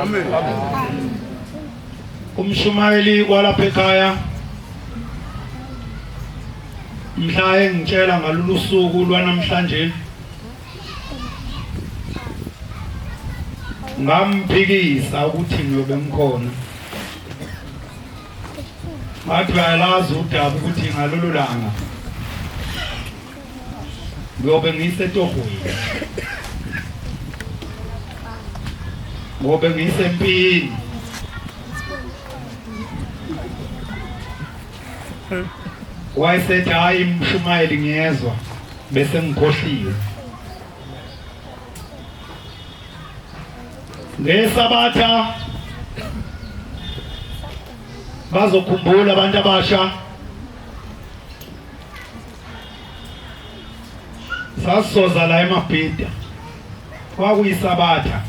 Amen. Umshumayeli walapha ekhaya mhla engitshela ngalolu suku lwanamhlanje ngamphikisa ukuthi ngiyobe ngikhona. Ngathi bayalazi udaba ukuthi ngalolu langa ngiyobe ngisetohweni, ngobe ngisempini. Wayesethi hayi Mshumayeli ngiyezwa bese ngikhohliwe. Ngesabatha bazokhumbula abantu abasha sasoza la eMabhida kwakuyisabatha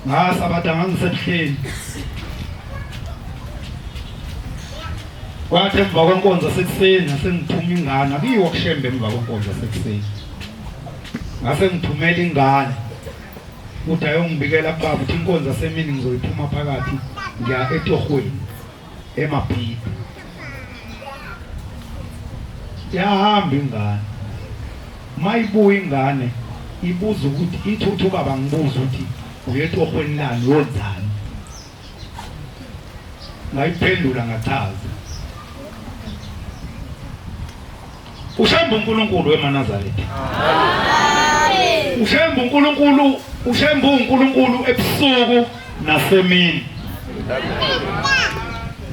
ngasabatha ngangisebuhleni. Kwathi emva kwenkonzo sekuseni sengithuma ingane akiwo kushembe emva kwenkonzo sekuseni. Ngase ngithumela ingane ukuthi ayongibikela kubaba ukuthi inkonzo semini ngizoyiphuma phakathi ngiya etohweni eMabhida. Yahamba ingane. Mayibuya ingane ibuza ukuthi ithi ubaba ngibuza ukuthi uyetohweni lani yonzani. Ngayiphendula ngachaza. Ushemba uNkulunkulu weManazaretha. Amen. Ushemba uNkulunkulu ebusuku nasemini.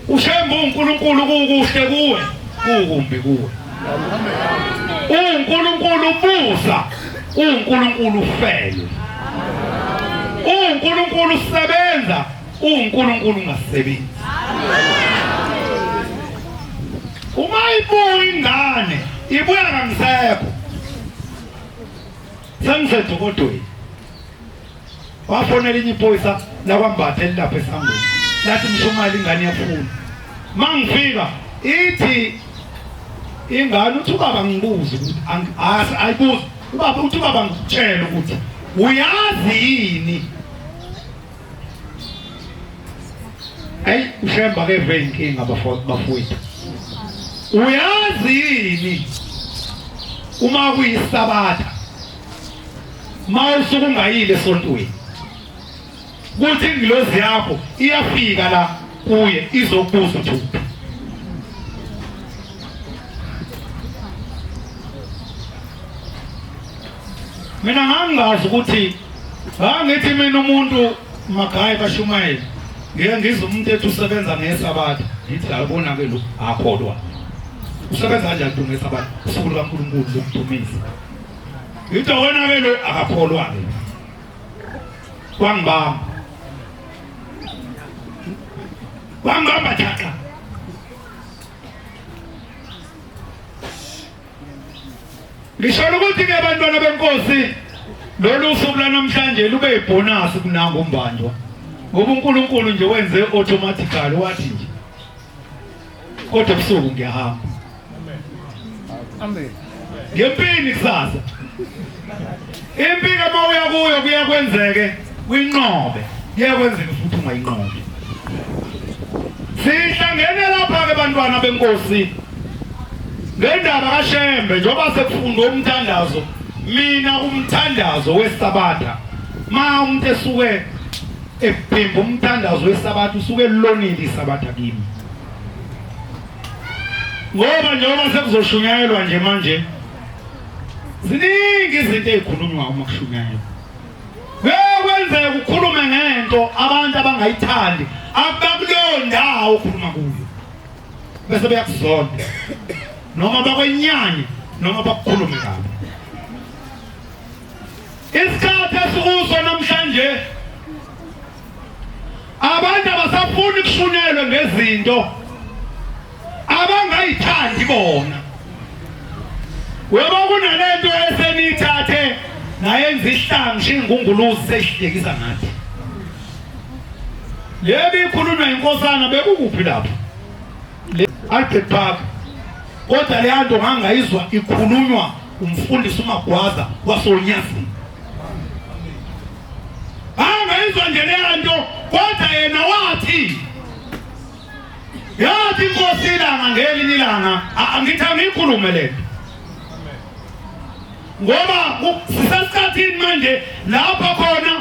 Ushemba uNkulunkulu kukuhle kuwe, kukumbi kuwe. uNkulunkulu busa, uNkulunkulu ufele. uNkulunkulu usebenza, uNkulunkulu ungasebenzi. Uma ibuya ingane ibuya kangisekho. Sengisedokodweni. Wafonela inye iphoyisa lakwambathe lapha esangweni. Lathi Mshumayeli ingane yafuna. Mangifika ithi ingane uthi ubaba ngibuza ukuthi ayibuza. Ubaba uthi ubaba ngitshela ukuthi uyazi yini? Hey, ushemba ke venkinga bafowethu. Uyazi yini uma kuyisabatha mawusuku ungayile esontweni kuthi ingilozi yakho iyafika la kuye izokubuza ukuthi mina ngangazi ukuthi ngithi mina umuntu Magaya kaShumayeli ngeke ngizwe umuntu ethi usebenza ngesabatha ngithi ayibona ke lo akholwa. Usebenza kanjani lo ngesabatha? Usuku likaNkulunkulu lokudumisa. Ngithi wena ke lo akakholwa ke. Wangibamba thaka. Ngisho ukuthi ke abantwana benkosi lolu suku lanamhlanje lube ibonus kunanga umbanjwa. Ngoba uNkulunkulu nje wenze automatically wathi nje kodwa ebusuku ngiyahamba. Amen. Ngempini kusasa. Impilo mawuya kuyo kuyakwenzeke uyinqobe. Kuyakwenzeka futhi ungayinqobe. Sihlangene lapha ke bantwana benkosi. Ngendaba kaShembe njoba sekufundwa umthandazo. Mina umthandazo wesabatha. Ma umuntu esuke ephimba umthandazo wesabatha usuke elonile isabatha kimi. Ngoba njengoba sekuzoshunyayelwa nje manje ziningi izinto ezikhulunywa uma kushunyayelwa. Kwenzeka ukukhuluma ngento abantu abangayithandi abakuleyo ndawo ukhuluma kuyo. Bese beyakuzonda. Noma bakwenyanye noma bakukhulume kabi. Isikhathi esikuso namhlanje abantu abasafuni kushunyelwe ngezinto abangayithandi bona. Weba kunalento esenithathe nayenza ihlangu shingunguluzi sehlekisa ngathi. Lebi ikhulunywa inkosana bekukuphi lapha? Albert Park. Kodwa le nto ngangayizwa ikhulunywa umfundisi uMagwaza wasoNyasi. uyizwa nje leyanto kodwa yena wathi yathi inkosi ilanga ngelinye ilanga angithi angiyikhulume le ngoba sisasikhathini manje lapha khona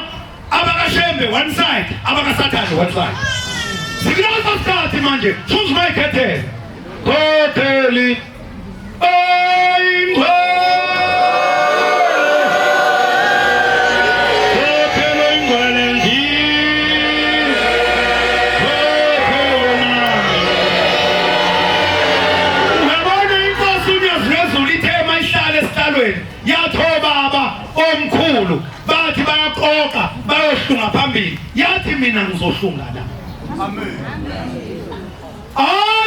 abakashembe one side abakasathandi one side sikuleso sikhathi manje choose my kettle Koteli Aingwe omkhulu bathi bayaqoqa bayohlunga phambili yathi mina ngizohlunga la amen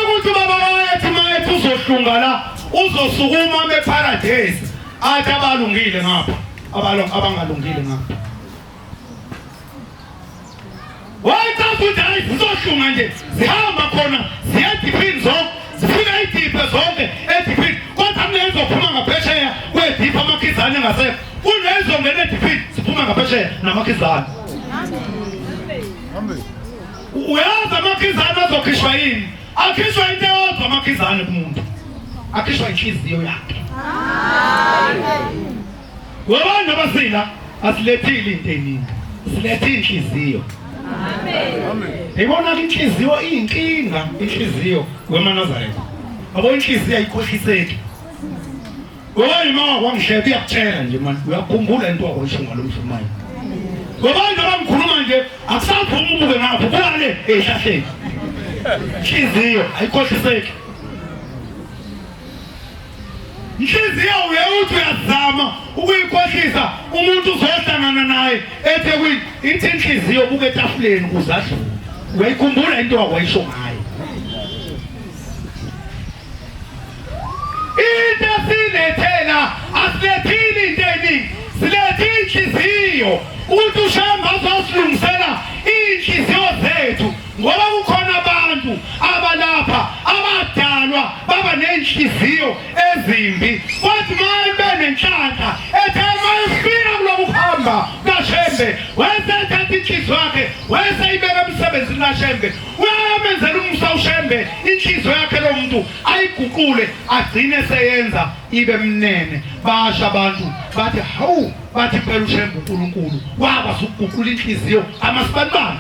ukuthi baba wathi mayethi uzohlunga la uzosukuma beparadise athi abalungile ngapha abangalungile ngapha wathi ukuthi hayi uzohlunga nje zihamba khona ziyadiphi zonke zifika idiphe zonke ediphi kodwa ngezophuma ngaphesheya kwediphi amakhizane engasekho unezo ngene ediphi siphuma ngaphesheya namakhizane amen uyazi amakhizane azokhishwa yini akhishwa into eyodwa amakhizane kumuntu akhishwa inhliziyo yakhe wabantu abasila asilethile into eningi silethe inhliziyo amen ibona inhliziyo iyinkinga inhliziyo weManazaretha abo inhliziyo ayikhohliseki ngoba ima kwangihleba iyakutshela nje manje uyakhumbula into wakho ngalomshumayo ngobantu abamkhuluma nje akusaphuma ubuke ngapho kulale ehlahleni inhliziyo ayikhohliseki inhliziyo uyawuthi uyazama ukuyikhohlisa umuntu uzohlangana naye eThekwini ithi inhliziyo buke etafuleni kuzadlula uyayikhumbula into wakwayisho ngayo into silethela asilethile into eningi silethe inhliziyo ukuthi ushamba azosilungisela inhliziyo zethu ngoba kukhona abantu abalapha abadalwa baba nenhliziyo ezimbi kwathi maye nenhlanhla ethe mayifika kulokuhamba kaShembe wayethatha inhliziyo yakhe wayesayibeka emsebenzini kaShembe uyamenzela umsa uShembe inhliziyo yakhe lo muntu ayiguqule agcine seyenza ibe mnene basha abantu bathi hawu bathi phela uShembe uNkulunkulu wakwazi ukuguqula inhliziyo amasibanibani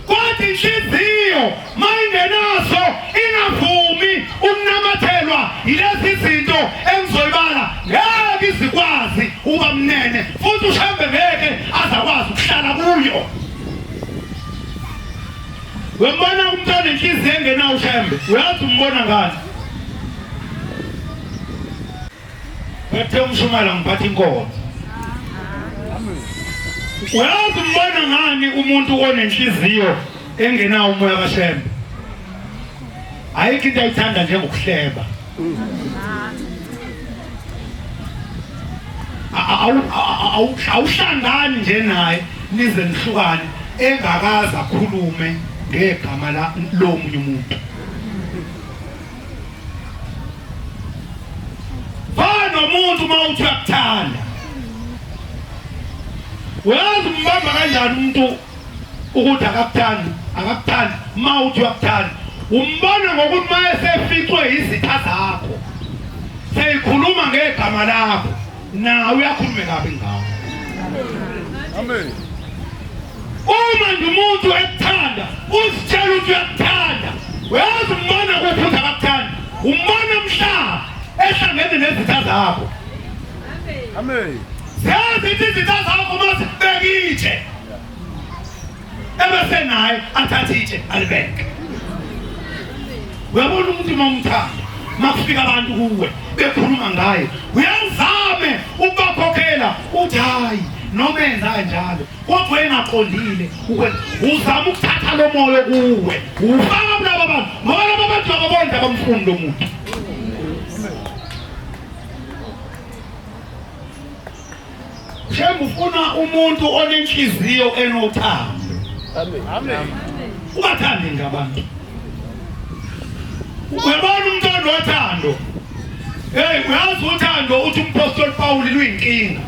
kwathi inhliziyo mayingenaso ingavumi ukunamathelwa yilezi zinto engizoyibala ngeke izikwazi uba mnene futhi uShembe ngeke azakwazi ukuhlala kuyo wembona umntwana inhliziyo engenawo uShembe uyazi umbona ngani bethe umshumela ngiphatha inkonzo uyazi umbona ngani umuntu onenhliziyo engenawo umoya kaShembe ayikho into ayithanda njengokuhleba awuhlangani nje naye nize nihlukane engakaza akhulume ngegama lomunye umuntu fana umuntu mawuthi uyakuthanda uyazi umbamba kanjani umuntu ukuthi akakuthandi mawuthi uyakuthanda umbona ngokuthi maye seficwe izitha zakho seyikhuluma ngegama lakho nawe uyakhulume kabi ngawo amen uma nje umuntu ekuthanda usitshela ukuthi uyakuthanda uyazi umbona ukuthi akakuthandi umbona mhla ehlangene nezitha zakho amen siyazi izitha zakho masibekithe ebese naye athathithe alibeke uyabona umuntu momthanda makufika abantu kuwe bekhuluma ngaye uyazame ukubakhokhela uthi hayi noma enza njalo kodwa engaqondile uzama ukuthatha lo moyo kuwe ufaka kulabo bantu ngoba labo bantu ababonda abamfundo umuntu Shembe ufuna umuntu onenhliziyo enothando amen ungathandi ngabantu uyabona umuntu onothando uyazi uthando uthi umpostoli Paul luyinkinga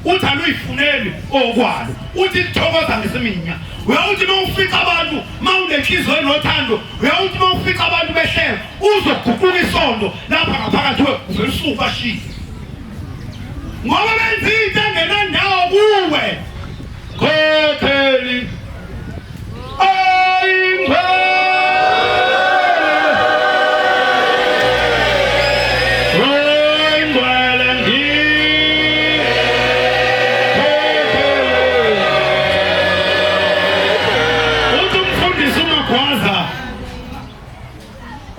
uthi aluyifuneli okwalo uthi lithokoza ngesiminya uyawuthi mawufika abantu mawunenhliziyo enothando uyawuthi mawufika abantu behlelo uzoguquka isondo lapha ngaphakathi uvelisuku bashiye ngoba benza into engenandawo kuwe khokheli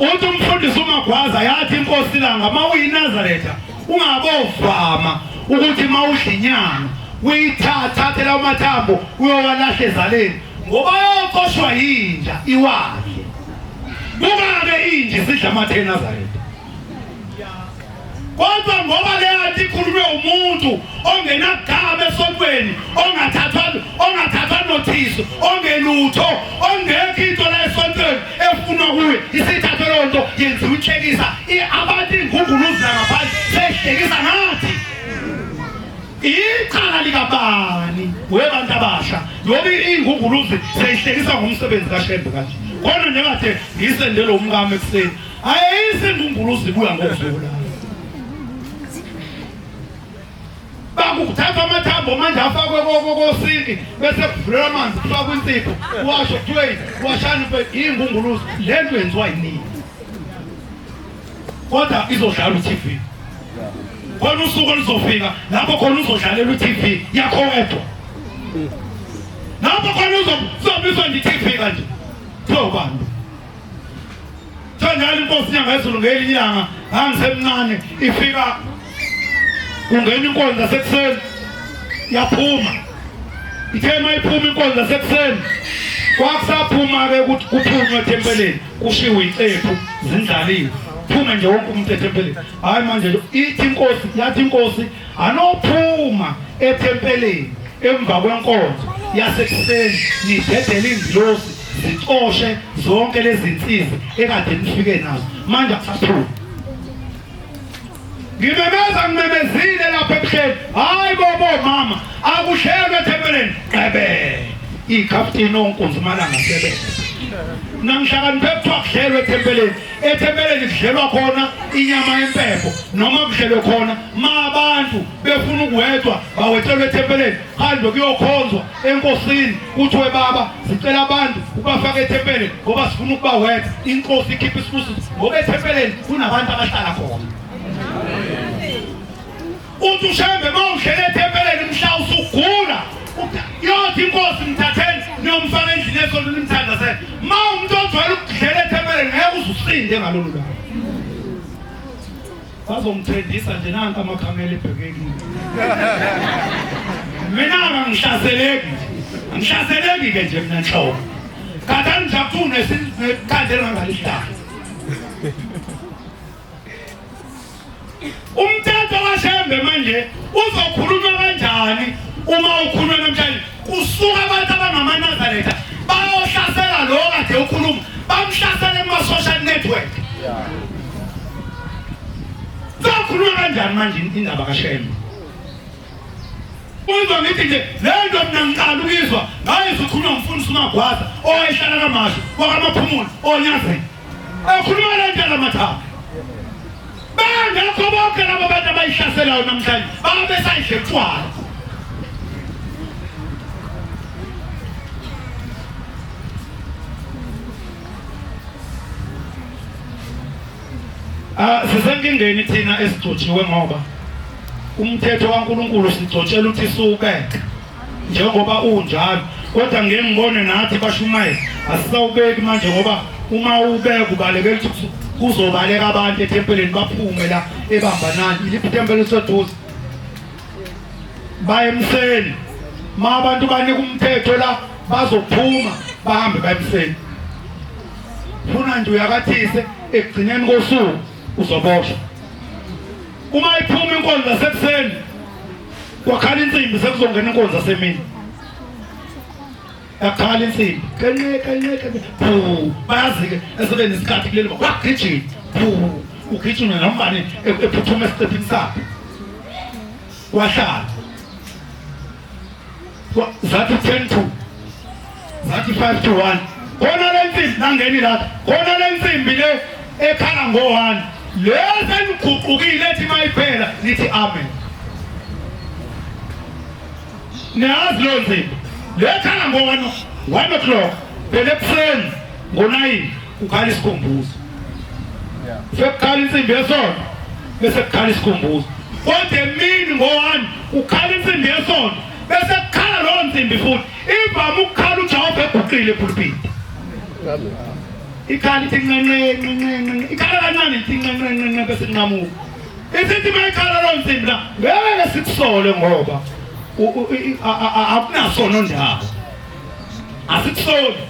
uthi umfundisi uMagwaza yathi inkosi langa mawuyiNazaretha ungabovama ukuthi mawudla inyama uyithathe lawo mathambo uyowalahla ezaleni ngoba yoqoshwa yinja iwadle buka-ke inja isidla amathe eNazaretha kodwa ngoba leyathi ikhulunywe umuntu ongenagama esontweni ongathathwa notice ongelutho ongekho into la esontweni efuna kuye isithathe leyo nto yenziwa ihlekisa abantu iy'ngunguluzi langaphandle seyihlekisa ngathi icala likabani webantu abasha ngoba iy'ngunguluzi seyihlekisa ngomsebenzi kaShembe kanje khona nje kade ngisendele umkami ekuseni ayisi ingunguluzi ibuya ngokuzula bakuthatha amathambo manje afakwe kosinki bese kuvulelwa amanzi kufakwa insipho washo kuthiwe washani iy'ngunguluzi le nto yenziwa yinini kodwa izodlala u-TV khona usuku oluzofika lapho khona uzodlalela u-TV yakho wedwa lapho khona uzobiswa nge-TV kanje kuthiwa ubani njalo inkosi inyanga yezulu ngelinye ilanga ngangisemncane ifika kungena inkonzo yasekuseni yaphuma ithe mayiphuma inkonzo yasekuseni kwakusaphuma-ke ukuthi kuphunywe ethempeleni kushiwe iy'cephu zindlaliwe phume nje wonke umuntu ethempeleni hhayi manje yathi inkosi anophuma ethempeleni emva kwenkonzo yasekuseni nidedele iy'ngilosi zixoshe zonke lezi zinsizi ekade nifike nazo manje akusaphuma ngimemezile lapha ebuhleni hayi bobo mama akuhlelwe ethempeleni qebe ikhaftini onkunzi malanga sebenza namhlakaniphe kuthiwa kuhlelwe ethempeleni kudlelwa khona inyama yempepho noma kudlelwe khona ma abantu befuna ukuwedwa bawetshelwe ethempeleni handwe kuyokhonzwa enkosini kuthiwe baba sicela abantu ubafake ethempeleni ngoba sifuna ukuba wedwa inkosi ikhipha isibusiso ngoba ethempeleni kunabantu abahlala khona uthi uShembe mawudlele ethempeleni mhla usugula yothi inkosi mthatheni niyomfaka endlini esonto nimthandazele ma umuntu ojwayele ukudlela ethempeleni ngeke uze usinde ngalolu langa bazomthendisa nje nanka amakhamela ebhekeni mina angihlaseleki-ke nje mina nhlobo kadani njakuthune nekhandela ngalihlala umthetho kaShembe manje uzokhulunywa kanjani uma ukhulunywa namhlanje kusuka abantu abangamaNazaretha bayohlasela lo kade ukhuluma bamhlasele kuma-social network zokhulunywa kanjani manje indaba kaShembe uzwa ngithi nje le nto mina ngiqala ukizwa ngayizwa ukhulunywa ngumfundisi uMagwaza owayehlala kaMashu wakamaphumulo onyazeni ekhulunywa le nto lamathambo bangekho bonke labo bantu abayihlaselayo namhlanje babe besayidle utshwala sisenkingeni thina esigcotshiwe ngoba umthetho kaNkulunkulu sigcotshela ukuthi siwubeke njengoba unjalo kodwa ngeke ngibone nathi bashumayela asisawubeki manje ngoba uma ubeka ubalekela ukuthi kuzobaleka abantu ethempeleni baphume la ebambanani iliphi ithempeli liseduze baye emseni ma abantu banika umthetho la bazophuma bahambe baye emseni funa nje uyakathise ekugcineni kosuku uzoboshwa uma iphuma inkonzo yasekuseni kwakhala insimbi sekuzongena inkonzo yasemini yakhala insimbi kanye bayazi-ke esebe nesikhathi kuleli wakugijima ugijima nombani ephuthuma esitephini sakhe wahlala zathi 10-2 zathi 5-1 khona le nsimbi nangeni la khona le nsimbi le ekhala ngo-1 leseniguqukile ethi mayiphela nithi amen. Niyazi loo nsimbi lekhala ngo-1 o'clock phela ekuseni ngo-9 ukhala isikhumbuzo sekukhala insimbi yesonto bese kukhala isikhumbuzo kodwa emini ngo-1 ukhala insimbi yesonto bese kukhala loo nsimbi futhi ivame ukukhala uJehova eguqile epulpiti ikhala ithi nqenqe ikhala kancane ithi nqenqe bese kunqamuka isithi mayikhala loo nsimbi la ngeke sikusole ngoba akunasono ndawo asikusoli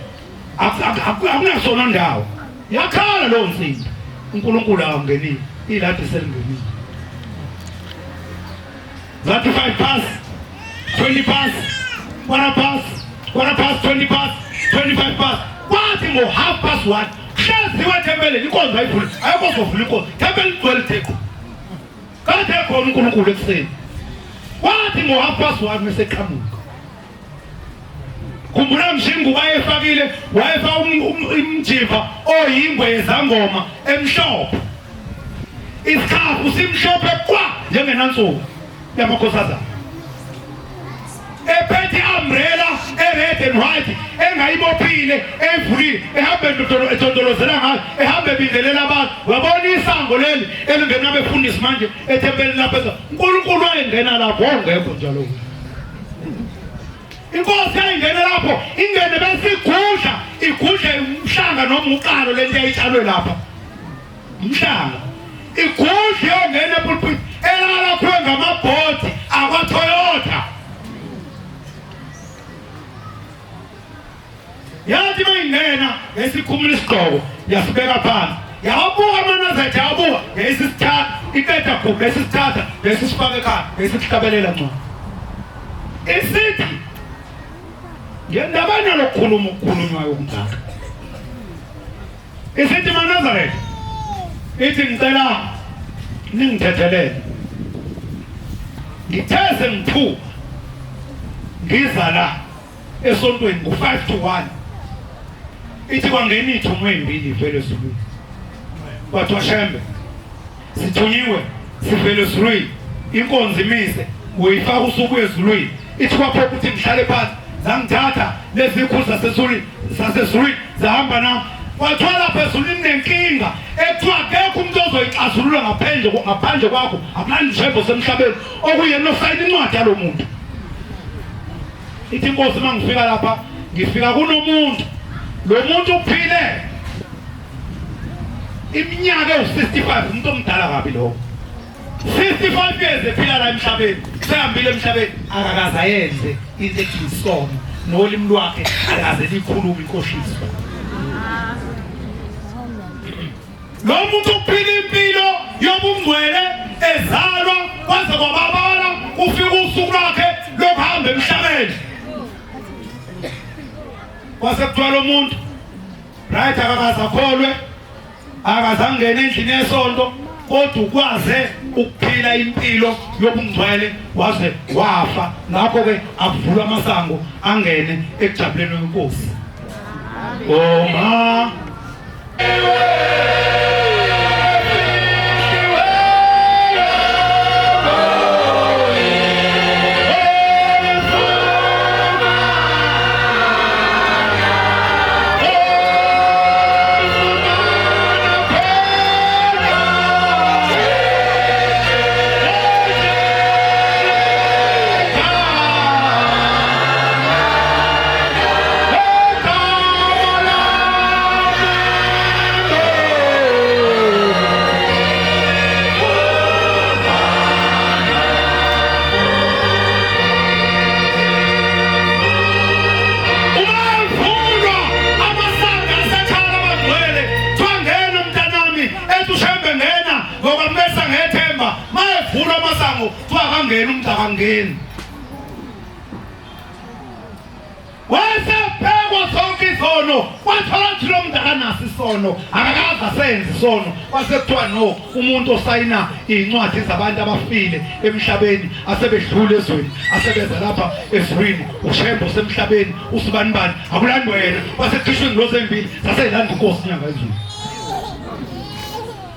akunasono ndawo yakhala loo nsimbi uNkulunkulu awangenile ilapho selingenile zathi 5 past 20 past 1 past 20 past 25 past kwathi ngo1:30 hlaziwa ethempelini inkonzo ayivula ayikuzovula inkonzo thempeli ligcwele theko kade khona uNkulunkulu ekuseni kwathi ngo1:30 meseqhamuka khumbula Mshingu wayefakile wayefa umjiva oyingwe yezangoma emhlophe isikhafu simhlophe kwa njengenansuku yamakhosazana ephethe umbrella red and white engayibophile evulile ehambe edondolozela ngayo ehambe ebingelela abantu wabona isango leli elingena abefundisi manje ethempelini lapha uNkulunkulu wayengena lapho ongekho njalo inkosi ayingene lapho ingene bese igudle umhlanga noma uqalo lento eyitshalwe lapha umhlanga igudle yongena epulpit elala khona ngamabhodi akwaToyota yathi mayingena ngesikhumula isigqoko yasibeka phansi yabuka amanazethe yabuka ngesisithatha iqeda khulu ngesisithatha ngesisifaka ekhaya ngesisihlabelela ngco isithi ngendabana lokukhuluma ukukhulunywayo kumdala isithi maNazaretha ithi ngicela ningithethelele ngitheze ngiphuka ngiza la esontweni ngo5-1 ithi kwangena ithunywe embili vele ezulwini kwathi washembe sithunyiwe sivele ezulwini inkonzo imise uyifaka usuku ezulwini ithi kwaphela ukuthi ngihlale phansi zangithatha lezi ikhulu zasezulwini zahamba nami wathwala phezulwini nenkinga ekuthiwa akekho umuntu ozoyixazulula ngaphandle kwakho akunandishebo semhlabeni okuyena osayina incwadi yalo muntu ithi inkosi mangifika lapha ngifika kunomuntu lo muntu uphile iminyaka ewu65 umuntu omdala kabi lo 65 years ephila la emhlabeni sehambile emhlabeni akakaze ayenze into eyisono nolimi lwakhe akaze likhuluma inkohliso lo muntu uphila impilo yobungcwele ezalwa kwaze kwababala ufika usuku lwakhe lokuhamba emhlabeni kwase kuthiwa lo muntu right akakaze akholwe akaze angene endlini yesonto kodwa ukwaze ukuphila impilo yobungcwele waze wafa ngakho-ke avulwa amasango angene ekujabuleni kwenkosi oma wasephekwa sonke isono wathola ukuthi lo muntu akanaso isono akakaze asenze isono kwasekuthiwa no umuntu osayina iy'ncwadi zabantu abafile emhlabeni asebedlule ezweni asebeza lapha ezweni ushembe usemhlabeni usibanibani akulandi wena wasekhishwe ingilosi ezimbili zaseyilanda inkosi inyanga ezweni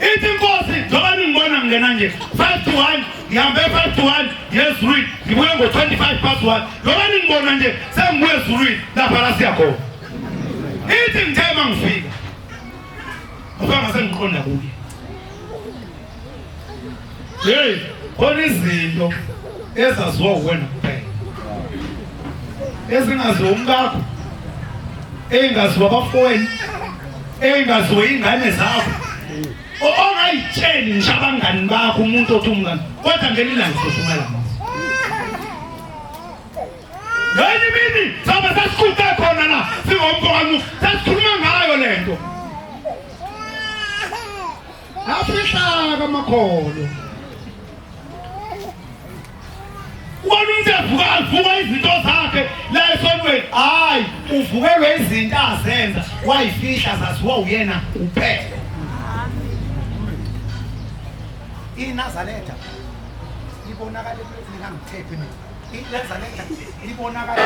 ithi inkosi njengoba ningibona ngingena nje 5-1 ngihambe 5-1 ngiyezulwini ngibuye ngo-25-1 njengoba ningibona nje sengibuye ezulwini lapha la siyakhona ithi ngithema ngifika ngifanga sengiqonda kuye hey khona izinto ezaziwa uwena kuphela ezingaziwa umkakho ey'ngaziwa abafowenu ey'ngaziwa iy'ngane zakho ongayitsheli ngisho abangani bakho umuntu othi umngani kodwa ngelilanga soshumela ngenye imini sabe sasikhuthe khona la singomfowami sasikhuluma ngayo le nto afihlaka amakholo ubona umuntu avuka izinto zakhe la esonweni hayi uvukelwe izinto azenza wayifihla zaziwa uyena kuphela iNazaretha ibonakala ngangithephe mina iNazaretha ibonakala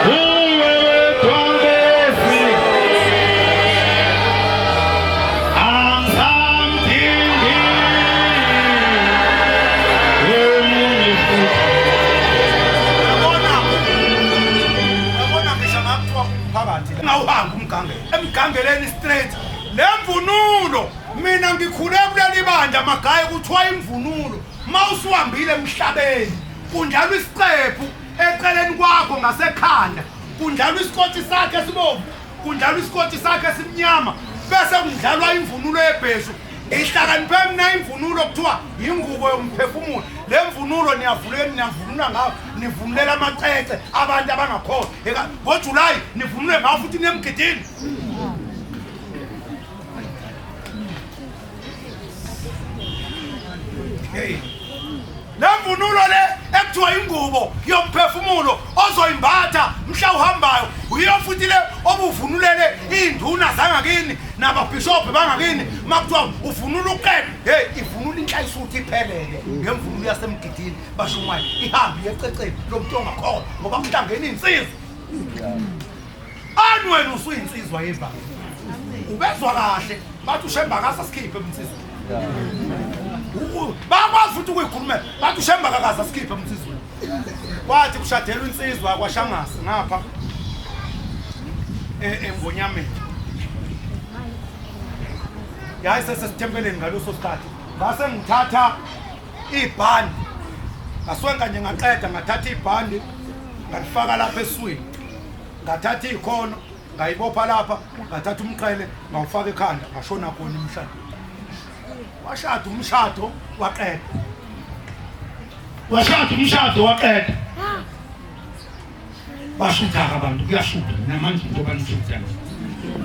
ngawuhamba umgangelo emgangeleni straight lemvunulo mina ngikhule kuleli bandla magaye kuthiwa imvunulo mawusuhambile emhlabeni kunjalo isiqephu eceleni kwakho ngasekhanda kunjalo isikoti sakhe sibomvu kunjalo isikoti sakhe simnyama bese kudlalwa imvunulo yebheshu ihlakaniphe mina imvunulo kuthiwa ingubo yomphefumulo le mvunulo niyavunula ngayo nivunulela amacece abantu abangakhona ngoJulayi nivunule ngayo futhi nemgidini le mvunulo le ekuthiwa ingubo yomphefumulo ozoyimbatha mhla uhambayo uyiyo futhi le obuvunulele iy'nduna zangakini nababhishobhi bangakini makuthiwa uvunula uqebe hey ivunula inhlayisuthi iphelele ngemvunulo yasemgidini basho umoya ihambe iye ececeni lo muntu ongakhona ngoba kuhlangene iy'nsizwa ani wena usuyinsizwa yevanga ubezwa kahle bathi ushembakasa sikhiphe emnsizweni bakwazi futhi ukuyikhulumela bathi ushembakakaza sikhiphe emnsizweni kwathi kushadelwa insizwa kwaShangase ngapha eNgonyameni yayi sesesithempeleni ngaloso sikhathi ngase ngithatha ibhandi ngaswenka nje ngaqeda ngathatha ibhandi ngalifaka lapha eswini ngathatha ikhono ngayibopha lapha ngathatha umqhele ngawufaka ekhanda ngashona khona umshado washada umshado waqeda waqeda bashutha abantu kuyashutha namanje into banishutha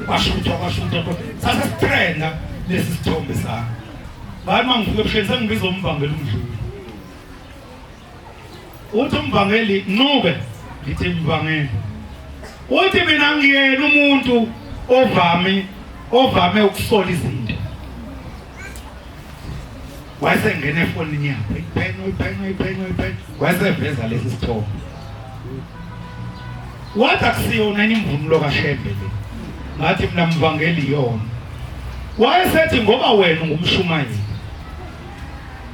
bashutha sasesitrenda lesi sithombe sami bathi mangivuke ebusheni sengibiza umvangeli umdluli uthi umvangeli nube ngithi mvangeli uthi mina ngiyena umuntu ovame ukusola izinto wasengena efonini yakhe iphenya waseveza lesi sithombe wathi akusiyona imvunulo kaShembe le ngathi mina mvangeli yona wayesethi ngoba wena ungumshumayeli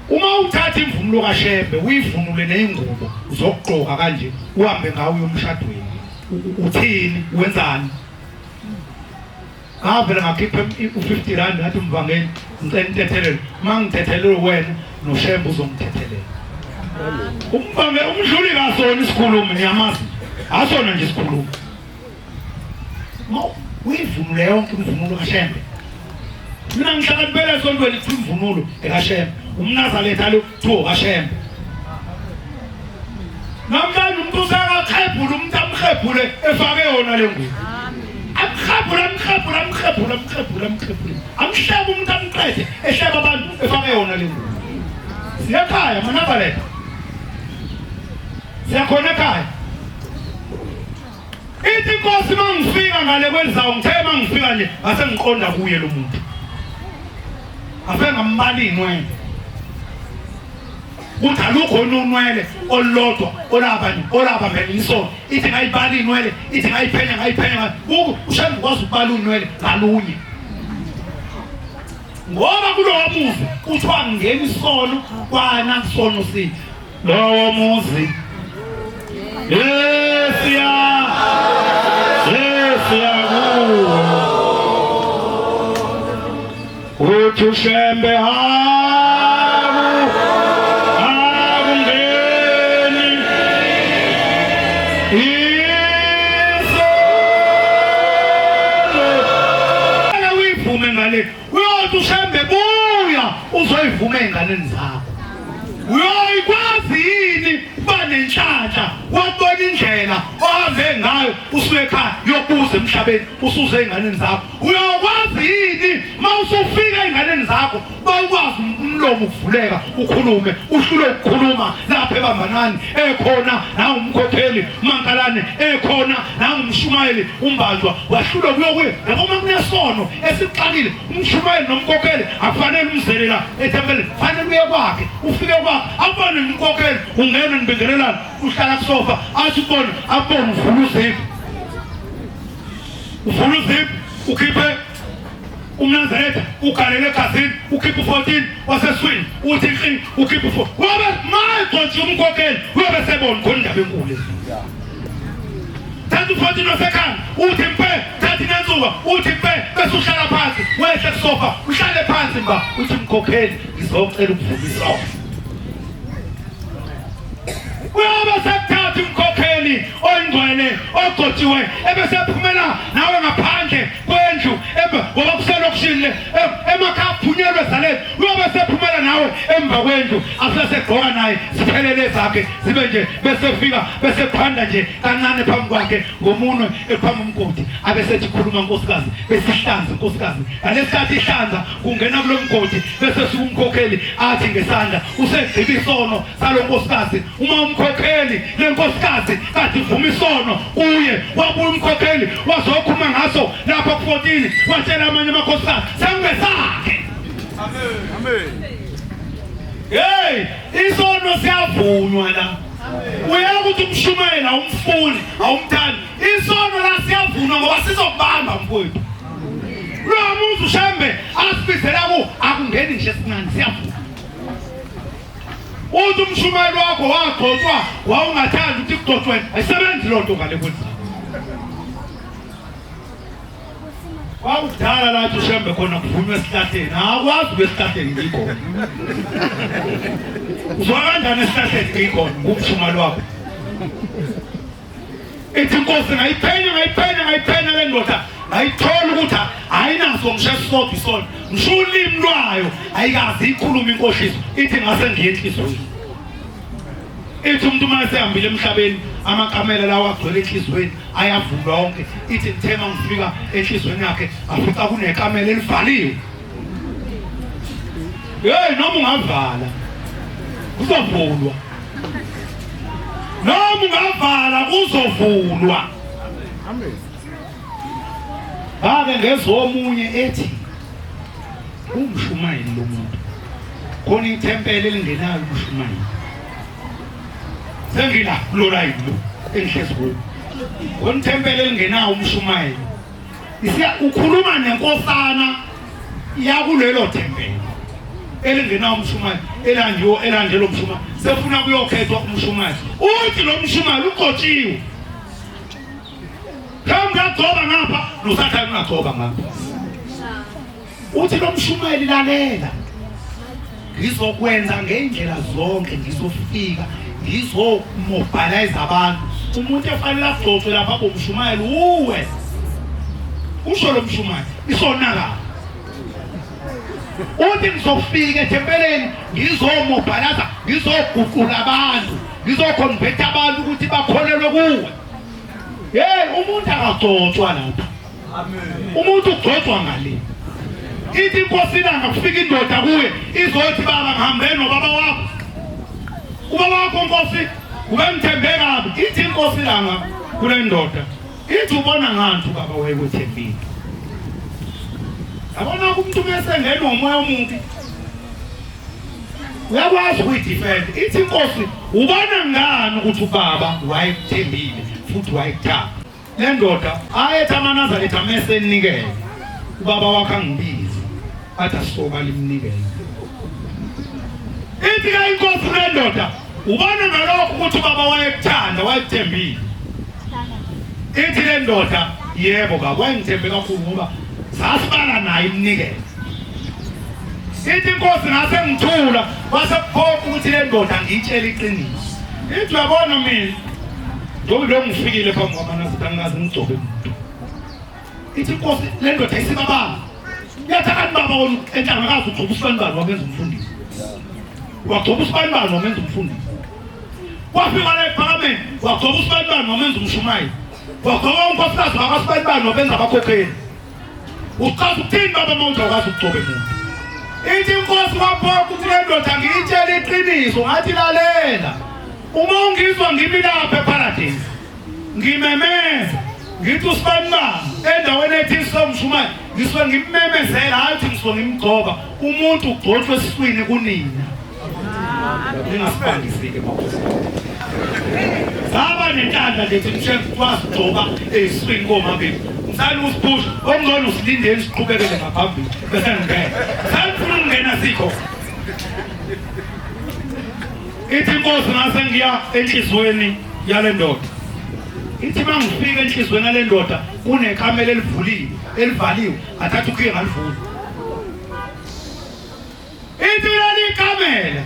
uma uthatha imvunulo kaShembe uyivunule neyingubo uzokugqoka kanje uhambe ngawo uyomshadweni uthini wenzani ngavela ngakhipha u50 ngathi mvangeli ngicela intethelelo mangithethelele wena noShembe uzongitethelela umvangeli umdluli kasona isikhulumi niyamazi asona nje isikhulumi uyivunule yonke imvunulo kaShembe mina ngihlakaniphele esontweni kuthi imvunulo ekaShembe umNazaretha lo kuthiwa kaShembe namhlanje umuntu usakaqhephula umuntu amqhephule efake yona le ngubo amqhephula amhlebe umuntu amqede ehlebe abantu efake yona le ngubo siyakhaya maNazaretha siyakhona ekhaya ithi inkosi mangifika ngale kwelizayo ngithe mangifika nje ase ngiqonda kuye lo muntu afe ngambali inwele uthi alukho unwele olodwa olaba phela isono ithi ngayibali inwele ithi ngayiphenya ushembe ukwazi ukubala unwele ngalunye ngoba kulowo muzi kuthiwa ngena isono kwana isono sithi lowo muzi yesiya uthi ushembe ushembe buya uzoyivume enganeni zakho uyoyikwazi yini kuba nenhlanhla wabona indlela ohambe ngayo usuke ekhaya yokuza emhlabeni usuze enganeni zakho uyokwazi yini mawusufika enganeni zakho bakwazi umlomo uvuleka ukhulume uhlule ukukhuluma lapha ebambanani ekhona nawe umkhokheli uMankalane ekhona nawe umshumayeli umbanjwa wahlule kuyokuye ngoba kunesono esixakile umshumayeli nomkhokheli akufanele umzelela ethempelini fanele uye kwakhe ufike kwakhe abone umkhokheli ungena nibingelelana uhlala kusofa athi ubone abone uvula uzipho ukhiphe umnanzaretha ugalele ekhazini ukhiphe 14 waseswini uthi nkqi ukhiphe 4 wabe mayigcotshi umkhokheli uyobe sebona khona indaba enkulu thatha 14 wasekhaya uthi mpe thatha inanzuka uthi mpe bese uhlala phansi wehle kusofa uhlale phansi mba uthi mkhokheli ngizocela ukuvula isofa uyobe sekuthatha umkhokheli oyingcwele ogcotshiwe ebese ephumela nawe ngaphandle kwendlu ngoba kuselokishini emakhaya aphunyelwe ezaleni uyobe sephumela nawe emva kwendlu asesegqoka naye ziphelele zakhe zibe nje bese fika bese khanda nje kancane phambi kwakhe ngomunwe ephambi umgodi abesethi khuluma nkosikazi besihlanza nkosikazi ngalesikhathi ihlanza kungena kulo mgodi bese sikumkhokheli athi ngesandla usegqiba isono salo nkosikazi uma umkhokheli lenkosikazi kathi vuma isono kuye wabuya umkhokheli wazokhuluma ngaso lapha ku14 watshela amanye amakhosikazi sengesakhe amen hey isono siyavunywa la uyakuthi umshumayela umfuni awumthandi isono la siyavunywa ngoba sizokubamba mfowethu lo muntu ushembe asibizela ku akungeni nje sincane siyavunywa uthi umshumayeli wakho wagcotshwa wawungathandi ukuthi kugcotshwe ayisebenzi lonto ngale kwethu wakudala la ushembe khona kuvunywa esihlahleni akwazi besihlahleni ngikho uzwa kanjani esihlahleni ngikho ngumshumayeli wakho ethi inkosi ngayiphenya le ndoda ayithola ukuthi ayinaso ngishesisodwa isona ngisho ulimi lwayo ayikazi ikhuluma inkohliso ithi ngase ngiyenhlizweni ithi umuntu mase ehambile emhlabeni amakamela lawa agcwele enhlizweni ayavulwa wonke ithi ngithema ngifika enhlizweni yakhe afica kunekamela elivaliwe noma ungavala kuzovulwa noma ungavala kuzovulwa amen ake ngezwe omunye ethi umshumayeli lo muntu khona ithempeli elingenayo umshumayeli sengila kulola yilo enhlizweni khona ithempeli elingenayo umshumayeli isiya ukhuluma nenkosana yakulelo thempeli elingenayo umshumayeli elandelo umshumayeli sefuna kuyokhethwa umshumayeli uthi lo mshumayeli uqotshiwe ngagcoba ngapha nosakha ngagcoba ngapha uthi lo mshumayeli lalela ngizokwenza ngeindlela zonke ngizofika ngizomobilize abantu umuntu efanele agcotshwe lapha bomshumayeli uwe usho lo mshumayeli isonakala uthi ngizofika ethempeleni ngizomobilize ngizoguqula abantu ngizoconvert abantu ukuthi bakholelwe kuwe umuntu akagcotshwa lapha amen umuntu ugcotshwa ngale ithi inkosi langa kufika indoda kuye izothi baba ngihambeni nobaba wakho ubaba wakho inkosi ube mthembe kabi ithi inkosi langa kule ndoda ithi ubona ngani ubaba wayekwethembile yabona umuntu bese ngena umoya omubi uyakwazi ukuyidefend ithi inkosi ubona ngani ukuthi ubaba wayekuthembile futhi wayekuthanda le ndoda ayethi amanazareti amese enikele ubaba wakhe angibizi athi asoka limnikele ithi ka inkosi le ndoda ubona ngalokho ukuthi ubaba wayekuthanda wayekuthembile ithi le ndoda yebo baba wayengithembe kakhulu ngoba sasibala naye imnikele ithi inkosi ngase ngithula wase kuphopha ukuthi le ndoda ngiyitshela iqiniso ithi uyabona mina njengoba lo ngifikile phambi kwamanazareti angazi ngigcobe umuntu ithi inkosi le ndoda isibababa yathi kanti baba wona enhlangakazi ugcoba usibanibani wamenza umfundisi wagcoba usibanibani wamenza umfundisi wafika la ePhalamende wagcoba usibanibani wamenza umshumayeli wagcoba unkosikazi wakasibanibani wabenza abakhokheli uqhaza ukuthini baba mawuthi awukwazi ukugcoba umuntu ithi inkosi waphoqa ukuthi le ndoda ngiyitshela iqiniso ngathi lalela uma ungizwa ngimi lapha eParadise ngimemeza ngithi usibanibani endaweni ethi somshumayeli ngisuke ngimemezela hayi ukuthi ngisuke ngimgcoba umuntu ugcotshwe esiswini kunina ningasibandisike mawuthi saba nentanda lethi ngikwazi ukugcoba esiswini komabili sani usiphusha ongcono usilindeni siqhubekele ngaphambili bese ngingena sanifuna ukungena sikho ithi inkosi ngase ngiya enhlizweni yale ndoda ithi mangifika enhlizweni yale ndoda kunekamela elivaliwe athatha ukhiye ngalivula ithi leli kamela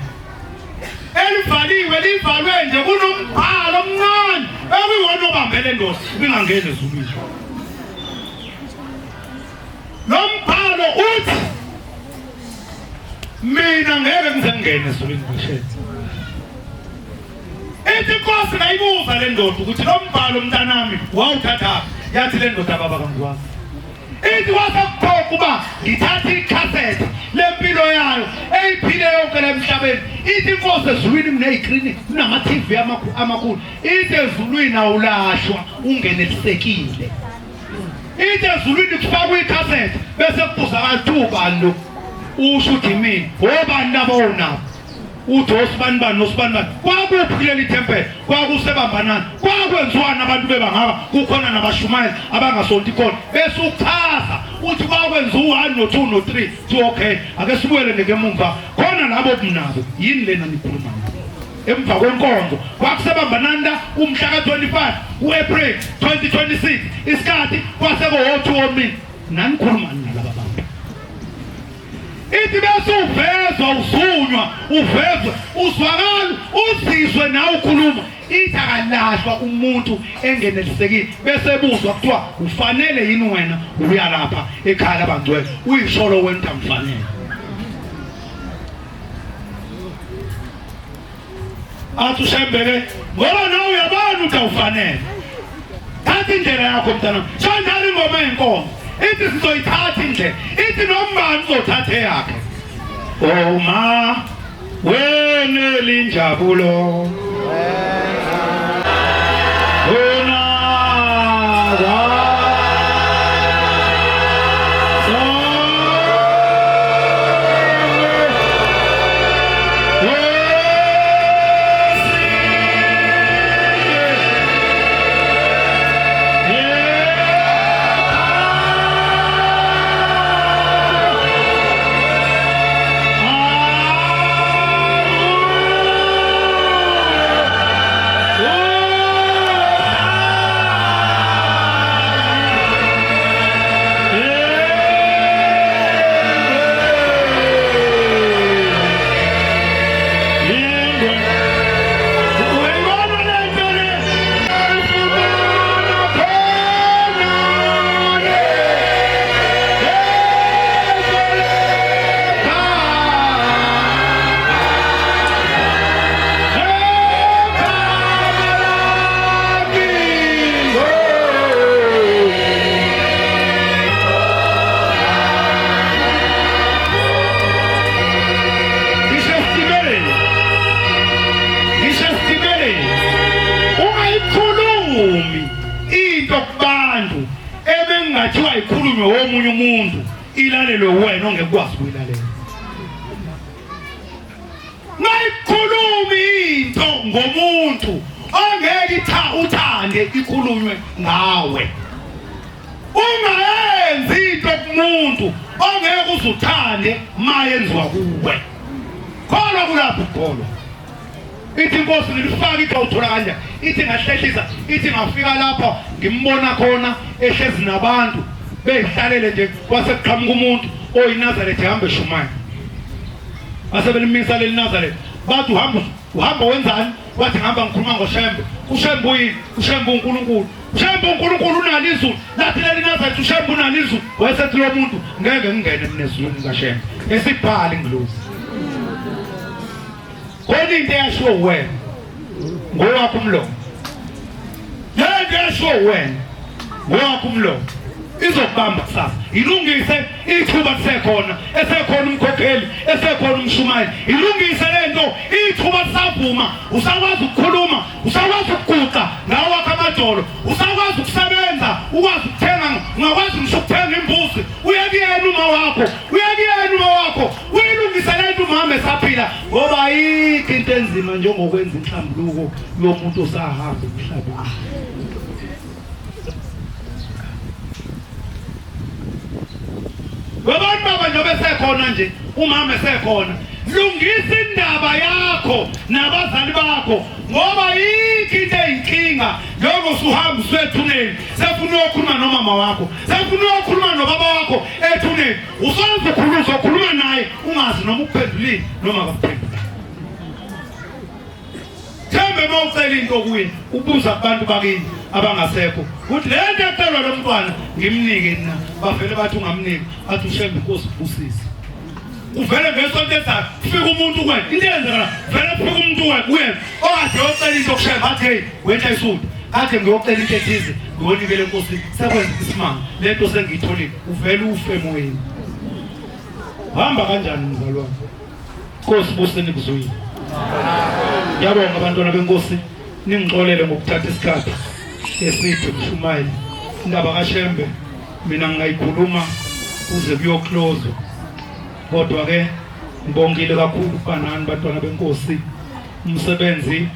elivaliwe livalwe nje kunombhalo omncane ekuyiwona obambele ndoda ubingangena ezulwini lo mbhalo uthi mina ngeke ngize ngene ezulwini ngishethe ithi inkosi ngayibuza le ndoda ukuthi lo mbhalo mntanami wawuthatha yathi le ndoda baba kangikwazi ithi wasekuphokha uba ngithatha ikhasethi lempilo yayo eyiphile yonke la emhlabeni ithi inkosi ezulwini kuney'krini kunama-TV amakhulu ithi ezulwini awulashwa ungenelisekile ithi ezulwini kufakwa ikhasethi bese kubuza abantu ubani lo usho ukuthi mina obani labo onabo uthi osibanibani nosibanibani kwakuphi kuleli thempeli kwakusebambanani kwakwenziwani abantu bebangaka kukhona nabashumayeli abangasonti khona bese uchaza uthi kwakwenziwa 1 no 2 no 3 thi okay ake sibuyele ngekemumva khona labo mnabo yini lena nikhuluma emva kwenkonzo kwakusebambanani la umhla ka-25 uApril 2026 isikhathi kwaseko-2 omini nanikhulumani nalaba bantu ithi bese uvezwa uzunywa uvezwe uzwakala uzizwe nawe ukhuluma ithi akalahlwa umuntu engenelisekile bese ebuzwa kuthiwa ufanele yini wena uya lapha ekhaya labangcwele uyisholo wena mfanele athi ushembele ngoba nawe uyabona ukuthi awufanele thatha indlela yakho mntanami shanjalo ingoma yenkonzo ithi sizoyithatha indlela ithi nombani uzothatha eyakhe oma wenelinjabulo yomunye umuntu ilalelwe wena ongekwazi ukuyilalela. Mayikhulumi into ngomuntu ongeke uthande ikhulunywe ngawe. Ungayenzi into kumuntu ongeke uzuthande mayenziwa kuwe. Khona kulapho khona. Ithi inkosi ngilifaka iqawuthola kanjani? Ithi ngahlehlisa, ithi ngafika lapha ngimbona khona ehlezi nabantu beyihlalele nje kwase kuqhamuka umuntu oyinazarethe ehambe shumayo. Asebelimisa leli Nazareth. Bathi uhamba wenzani? Wathi ngihamba ngikhuluma ngoShembe. uShembe uyini? uShembe uNkulunkulu. uShembe uNkulunkulu unalo izulu. Lathi leli Nazareth uShembe unalo izulu. Wayesethi lo muntu ngeke ngingene nezulwini kaShembe. Esibhali ngiluzi. Kodwa into eyashiwo wena ngowakho umlomo. Lento eyashiwo wena ngowakho umlomo izokubamba kusasa. Ilungise ithuba lisekhona, esekhona umkhokheli, esekhona umshumayeli. Ilungise lento ithuba lisavuma. Usakwazi ukukhuluma, usakwazi ukuguqa ngawo wakho amadolo, usakwazi ukusebenza, ukwazi ukuthenga, ungakwazi ngisho ukuthenga imbuzi. Uyekuyena uma wakho, uyekuyena uma wakho. Uyilungise lento umama esaphila ngoba ayikho into enzima njengokwenza inhlambuluko yomuntu osahamba emhlabeni. Abantu baba njobe sekhona nje, umama esekhona, lungisa indaba yakho nabazali bakho ngoba yikho into eyinkinga. Njengoba usuhamba usethuneni, sefuna ukukhuluma nomama wakho, sefuna ukukhuluma nobaba wakho ethuneni, uzokhuluma naye ungazi noma ukuphendulini noma akuphendula. Thembe mawucela into kuye, ubuza kubantu bakini abangasekho ukuthi le nto ecelwa lo mntwana ngimnike nina. Bavele bathi ungamniki, athi uShembe inkosi ubusise. Uvele ngesonto ezayo fika umuntu kuwena into yenzakala, vele fika umuntu kuwena okade yocela into kuShembe athi hey wetha isudi, kade ngiyocela into ethize ngiwonikele enkosi sekwenza isimanga lento sengiyitholile. Uvele ufe emoyeni. Hamba kanjani mzalwane wami? Inkosi buseni kuzwile. Ngiyabonga abantwana benkosi ningixolele ngokuthatha isikhathi eside mshumayeli. Indaba kaShembe mina ngingayikhuluma uze kuyoclose, kodwa ke ngibongile kakhulu banani bantwana benkosi. Umsebenzi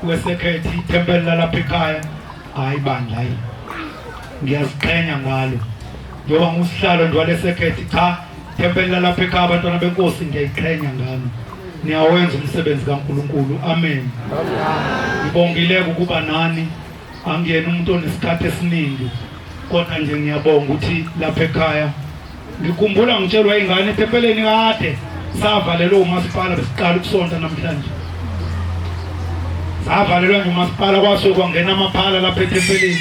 wesekhethi ithempeli lalapha ekhaya hayi bandla yini, ngiyaziqhenya ngalo njengoba ngusihlalo nje walesekhethi. Cha, ithempeli lalapha ekhaya abantwana benkosi ngiyayiqhenya ngalo. Niyawenza umsebenzi kaNkulunkulu. Amen. Ngibongile ukuba nani, angiyena umuntu onesikhathi esiningi, kodwa nje ngiyabonga ukuthi lapha ekhaya ngikhumbula ngitshelwa ingane ethempeleni kade savalelwe umasipala besiqala ukusonta namhlanje. Savalelwe nje umasipala kwasuke kwangena amaphala lapha ethempeleni.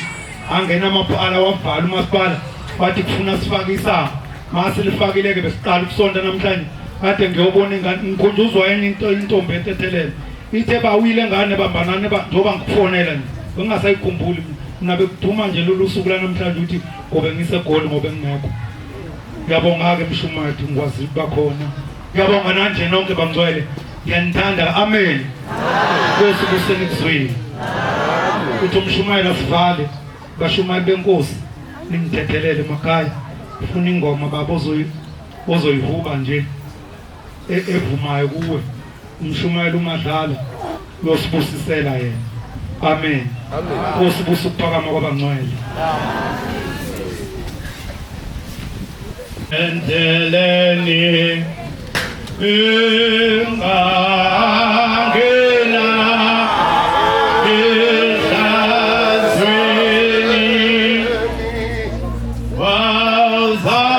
Angena amaphala wavala umasipala bathi kufuna sifake isango. Mase lifakileke besiqala ukusonta namhlanje. Kade ngiyobona ingane ngikhunjuzwa intombi etethelele. Ithe bawile ngane bambanane njoba ngikufonela nje. Bengasayikhumbuli mina bekuduma nje lolu suku lanamhlanje ukuthi ngobe ngisegoli ngobe ngingekho. Ngiyabonga ke mshumayeli ngikwazi bakhona. Ngiyabonga nanje nonke bangcwele. Ngiyanithanda. Amen. Nkosi kusenikuzwile. Uthi umshumayeli asivale bashumayeli benkosi ningithethelele emakhaya. Ufuna ingoma baba ozoyihuba nje evumayo kuwe. Umshumayeli umadlala uyosibusisela yena. Amen. Nkosi busa ukuphakama kwabangcwele. Endeleni ingangena ehlazweni wazafumana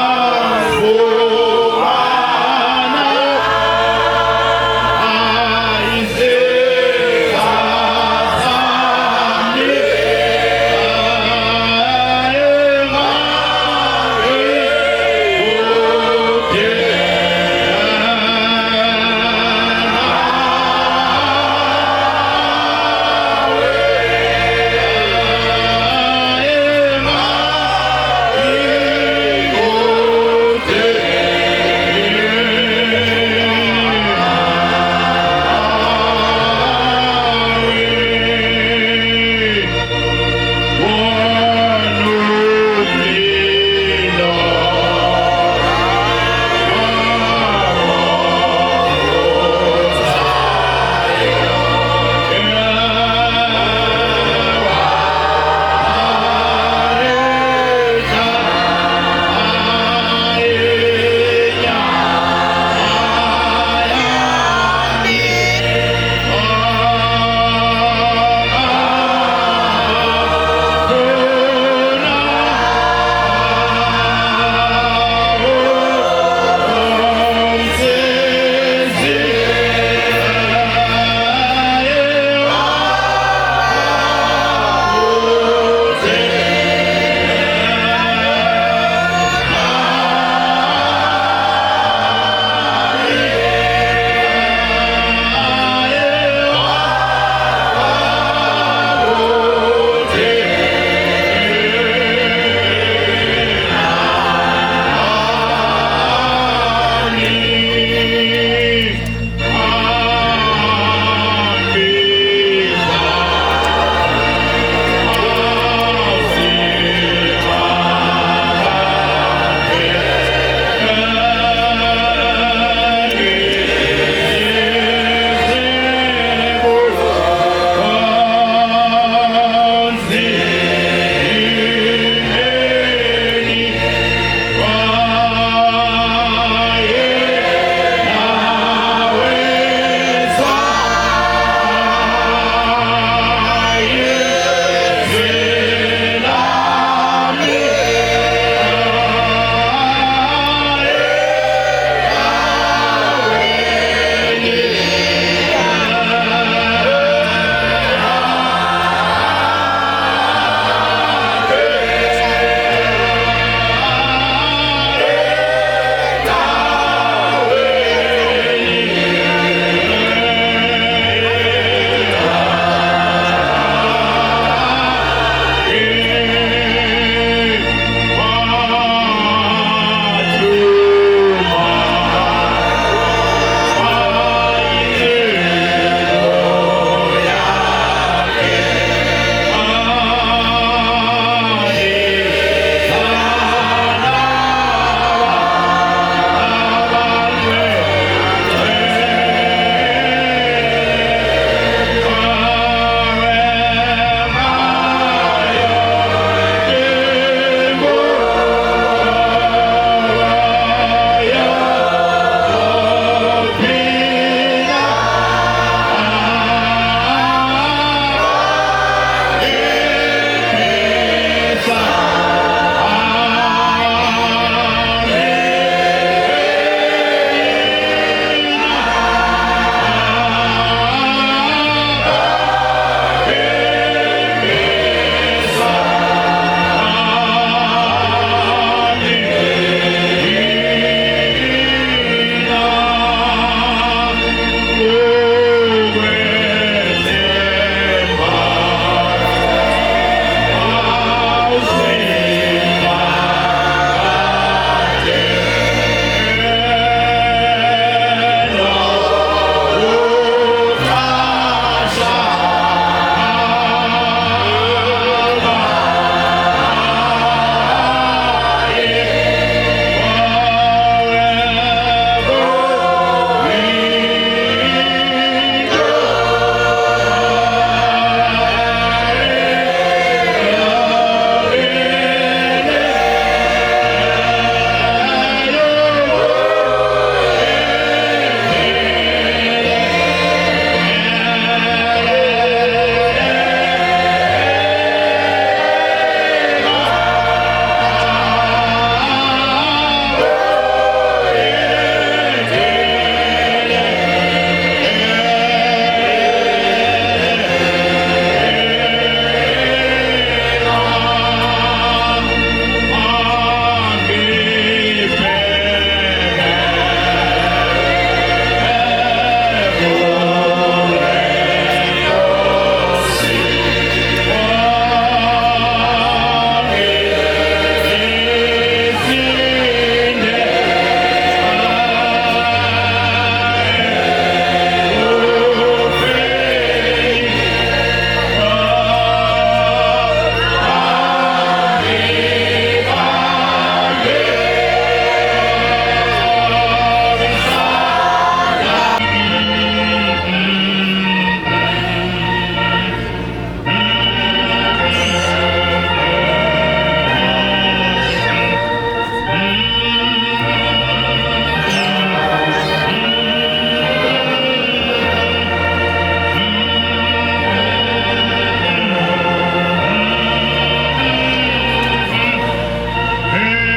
Hey.